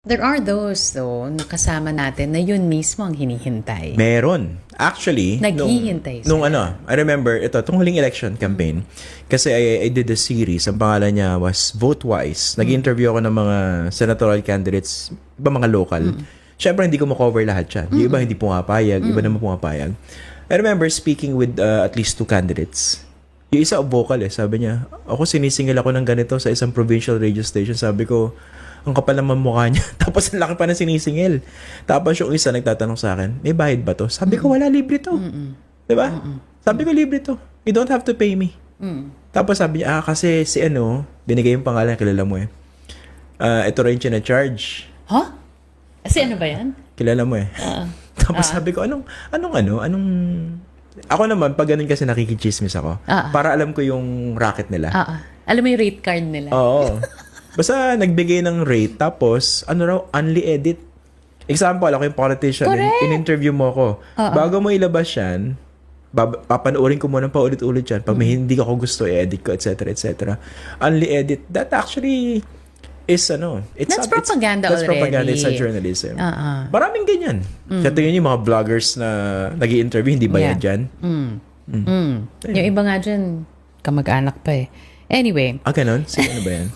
There are those though, nakasama natin na yun mismo ang hinihintay. Meron. Actually, Naghihintay nung sila. I remember, itong huling election campaign, kasi I did a series, ang pangalan niya was Vote Wise. Nag-interview ako ng mga senatorial candidates, iba mga local. Siyempre, hindi ko ma-cover lahat yan. Yung iba hindi pumapayag, iba naman pumapayag. I remember speaking with at least 2 candidates. Yung isa vocal sabi niya, ako sinisingil ako ng ganito sa isang provincial radio station. Sabi ko, ang kapal naman mukha niya. Tapos ang laki pa ng sinisingil. Tapos yung isa nagtatanong sa akin, may bayad ba to? Sabi ko, wala, libre to. Diba? Sabi ko, libre to. You don't have to pay me. Tapos sabi niya, kasi si binigay yung pangalan, kilala mo ito rin siya na-charge. Huh? Kasi ano ba yan? Kilala mo Tapos sabi ko, anong, ako naman, pag ganun kasi nakikichismis ako, para alam ko yung racket nila. Alam mo yung rate card nila. Oo. Basta nagbigay ng rate, tapos, only edit. Example, ako yung politician, in-interview mo ako. Bago mo ilabas yan, papanoorin ko muna paulit-ulit yan. Pag may hindi ko gusto, i-edit ko, etc. etc. Only edit. That actually is, That's propaganda already. That's propaganda. It's a journalism. Maraming ganyan. Sa tingin yung mga vloggers na nag-i-interview, hindi bayad yan. Yung iba nga dyan, kamag-anak pa Anyway. Ganun? Sino ba yan?